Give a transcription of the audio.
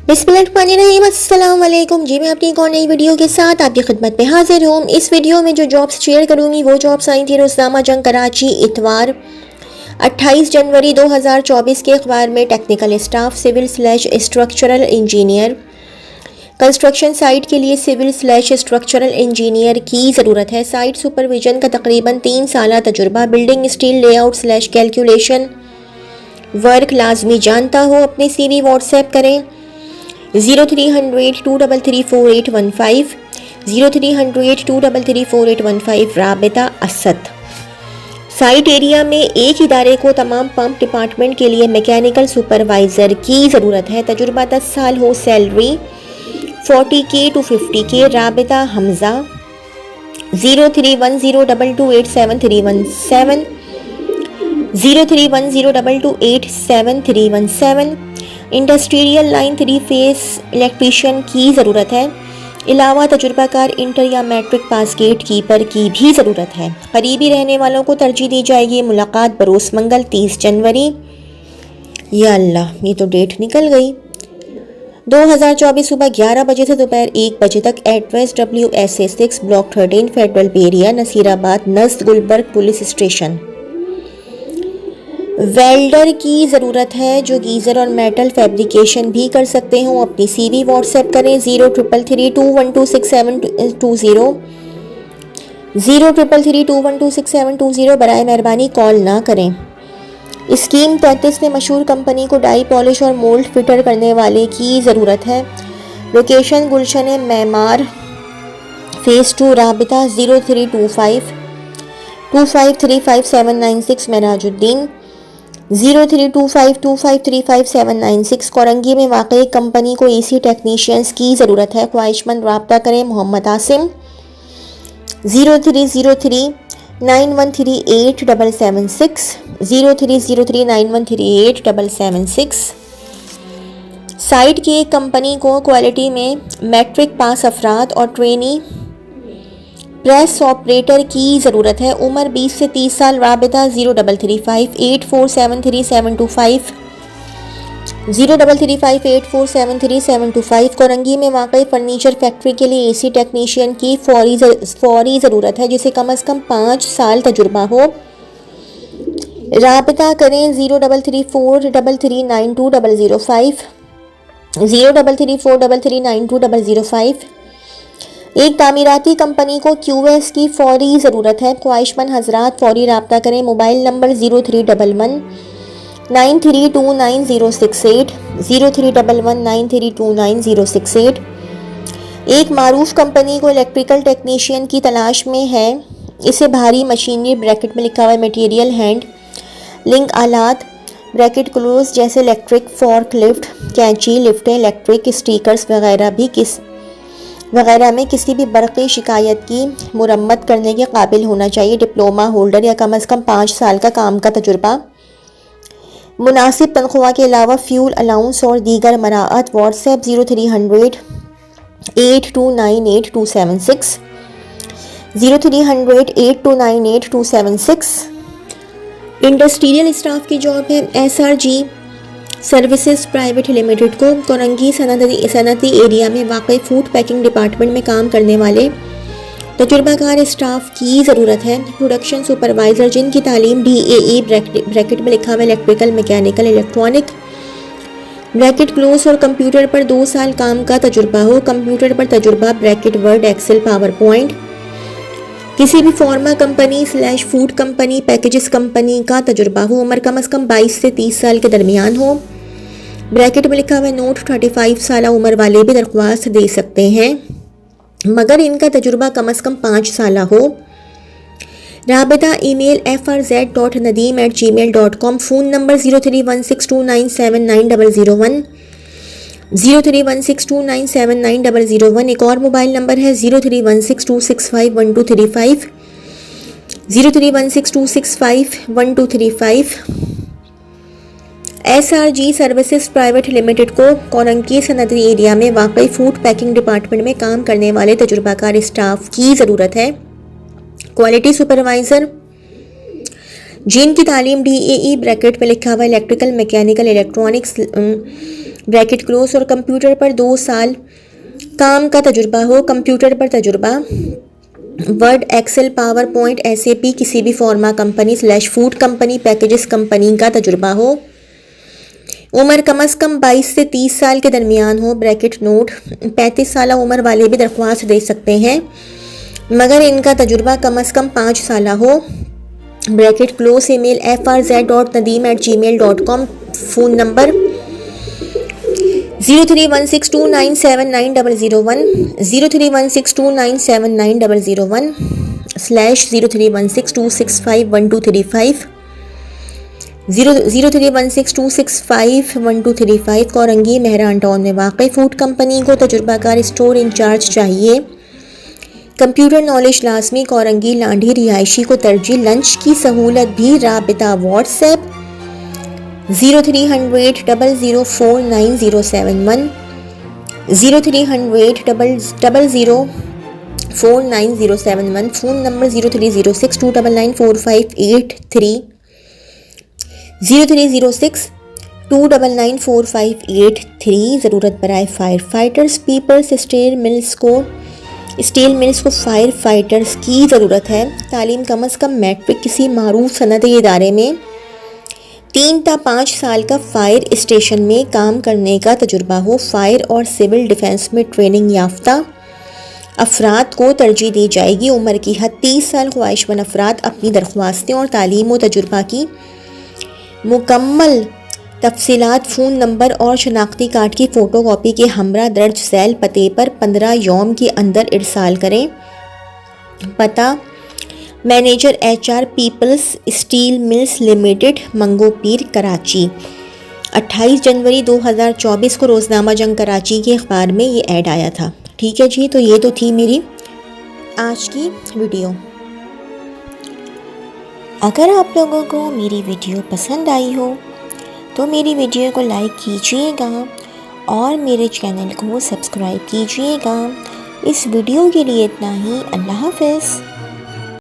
बिस्मिल्लाहिर्रहमानिर्रहीम। अस्सलाम वालेकुम जी, मैं अपनी एक और नई वीडियो के साथ आपकी खिदमत में हाजिर हूँ। इस वीडियो में जो जॉब्स शेयर करूँगी वो जॉब्स आई थी रोज़नामा जंग कराची इतवार 28 जनवरी 2024 के अखबार में। Technical staff civil structural engineer, construction site के लिए सिविल/स्ट्रक्चरल इंजीनियर की ज़रूरत है। साइट सुपरविजन का तकरीबन 3 साल तजुर्बा, बिल्डिंग स्टील लेआउट/कैलकुलेशन वर्क लाजमी जानता हो। अपने CV व्हाट्सएप करें 0300 233 4815 0300 233 4815। राबिता असद। साइट एरिया में एक इदारे को तमाम पंप डिपार्टमेंट के लिए मैकेनिकल सुपरवाइज़र की ज़रूरत है। तजुर्बा 10 साल हो। Salary 40K to 50K। राबिता Hamza 0310228737 0310228737। Industrial line 3 phase electrician की ज़रूरत है। अलावा तजुर्बाकार इंटर या मैट्रिक पास गेट कीपर की भी ज़रूरत है। करीबी रहने वालों को तरजीह दी जाएगी। मुलाकात बरोस मंगल 30 जनवरी। या अल्लाह, ये तो डेट निकल गई। 2024 सुबह 11 बजे से दोपहर 1 बजे तक address WSA 6 block 13 federal B area Nasirabad नज़द गुलबर्ग पुलिस स्टेशन। वेल्डर की ज़रूरत है जो गीज़र और मेटल फैब्रिकेशन भी कर सकते हों। अपनी CV व्हाट्सएप करें 0333 2126720 0333 2126720। बराए मेहरबानी कॉल ना करें। स्कीम 33 में मशहूर कंपनी को डाई पॉलिश और मोल्ड फिटर करने वाले की ज़रूरत है। लोकेशन गुलशन मैमार फेज़ 2। राबिता 0325 2535796। महराजुद्दीन 032525359796। कोरंगी में वाक़ई कंपनी को AC टेक्नीशियंस की ज़रूरत है। ख्वाहिशमंद रब्ता करें। मोहम्मद आसिम 0303 913877 0303 913877। साइट की एक कंपनी को क्वालिटी में मैट्रिक पास अफराद और ट्रेनी प्रेस ऑपरेटर की ज़रूरत है। उम्र 20 से 30 साल। राबिता 0335 84733725 033584732725। कोरंगी में वाकई फर्नीचर फैक्ट्री के लिए AC टेक्नीशियन की फौरी ज़रूरत है जिसे कम से कम 5 साल तजुर्बा हो। राबिता करें 0334339205 0334339205। एक तामीराती कंपनी को QS की फौरी ज़रूरत है। ख्वाहिशमंद हजरात फौरी रब्ता करें। मोबाइल नंबर 0311 9329 0311 9329 एक मारूफ कंपनी को इलेक्ट्रिकल टेक्नीशियन की तलाश में है। इसे भारी मशीनरी ब्रैकेट में लिखा हुआ मटेरियल हैंड लिंक आलात ब्रैकेट क्लोज जैसे इलेक्ट्रिक फॉर्क लिफ्ट, कैंची, लिफ्टें, इलेक्ट्रिक स्टिकर्स वगैरह में किसी भी बरक़ी शिकायत की मुरम्मत करने के काबिल होना चाहिए। डिप्लोमा होल्डर या कम से कम 5 साल का काम का तजुर्बा। मुनासिब तनख्वाह के अलावा फ्यूल अलाउंस और दीगर मराअत। व्हाट्सएप 0300 8298 0300 8298 इंडस्ट्रियल स्टाफ की जॉब है। SRG सर्विसेज प्राइवेट लिमिटेड को कोरंगी सनती एरिया में वाक़ई फूड पैकिंग डिपार्टमेंट में काम करने वाले तजुर्बाकार स्टाफ की ज़रूरत है। प्रोडक्शन सुपरवाइज़र जिनकी तालीम DAE ब्रैकेट में लिखा हुआ electrical, mechanical, electronic bracket close और कंप्यूटर पर 2 साल काम का तजुर्बा हो। कंप्यूटर पर तजुर्बा bracket Word, Excel, PowerPoint. किसी भी pharma company / food company, packages company का तजुर्बा हो। उम्र कम से कम 22 से 30 साल के दरमियान हो। ब्रैकेट में लिखा हुआ नोट 35 साल उम्र वाले भी दरख्वास्त दे सकते हैं मगर इनका तजुर्बा कम से कम 5 साल हो। राबिता ईमेल frz.nadeem@gmail.com। Phone number 0316297901 0316297901। एक और मोबाइल नंबर है 0316265123 0316265123। SRG सर्विसेज प्राइवेट लिमिटेड को कोरंगी सनती एरिया में वाकई फूड पैकिंग डिपार्टमेंट में काम करने वाले तजुर्बाकार स्टाफ की ज़रूरत है। क्वालिटी सुपरवाइज़र जिनकी तालीम DAE ब्रैकेट में लिखा हुआ electrical, mechanical, electronics bracket close, और कंप्यूटर पर 2 साल काम का तजुर्बा हो, कंप्यूटर पर तजुर्बा, Word, Excel, PowerPoint, SAP, किसी भी pharma company / food company, packages company का तजुर्बा हो। उम्र कम से कम 22 से 30 साल के दरमियान हो, ब्रैकेट नोट। 35 साल उम्र वाले भी दरख्वास्त दे सकते हैं, मगर इनका तजुर्बा कम से कम 5 साल हो, bracket close. Email frz.nadeem@gmail.com। Phone number 0316297901, 0316297901 /0316265123 0316265123 Korangi Mehran town में वाक़। फूड कंपनी को तजुर्बाकार स्टोर इंचार्ज चाहिए, कंप्यूटर नॉलेज लाजमी। कोरंगी लांढी रिहायशी को तरजीह, लंच की सहूलत भी। राबिता व्हाट्सएप 030000497071, 030000497071। Phone number 0306299458 0306299458। ज़रूरत बराए fire fighters Peoples Steel Mills को फायर फाइटर्स की ज़रूरत है। तालीम कम अज़ कम मैट्रिक किसी मारूफ सनती इदारे में, 3 से 5 साल का फायर स्टेशन में काम करने का तजुर्बा हो। फायर और सिविल डिफेंस में ट्रेनिंग याफ्ता अफराद को तरजीह दी जाएगी। उम्र की हद 30 साल। ख्वाहिशमंद अफराद अपनी दरख्वास्तें और तालीम व तजुर्बा की मुकम्मल तफसीलात फ़ोन नंबर और शनाख्ती कार्ड की फ़ोटो कॉपी के हमरा दर्ज झैल पते पर 15 यौम के अंदर इरसाल करें। पता manager HR Peoples Steel Mills Limited, Mangho Pir, Karachi. 28 जनवरी 2024 को रोज़नामा जंग कराची के अखबार में ये ऐड आया था। ठीक है जी, तो ये तो थी मेरी आज की वीडियो। अगर आप लोगों को मेरी वीडियो पसंद आई हो तो मेरी वीडियो को लाइक कीजिएगा और मेरे चैनल को सब्सक्राइब कीजिएगा। इस वीडियो के लिए इतना ही। अल्लाह हाफ़िज़।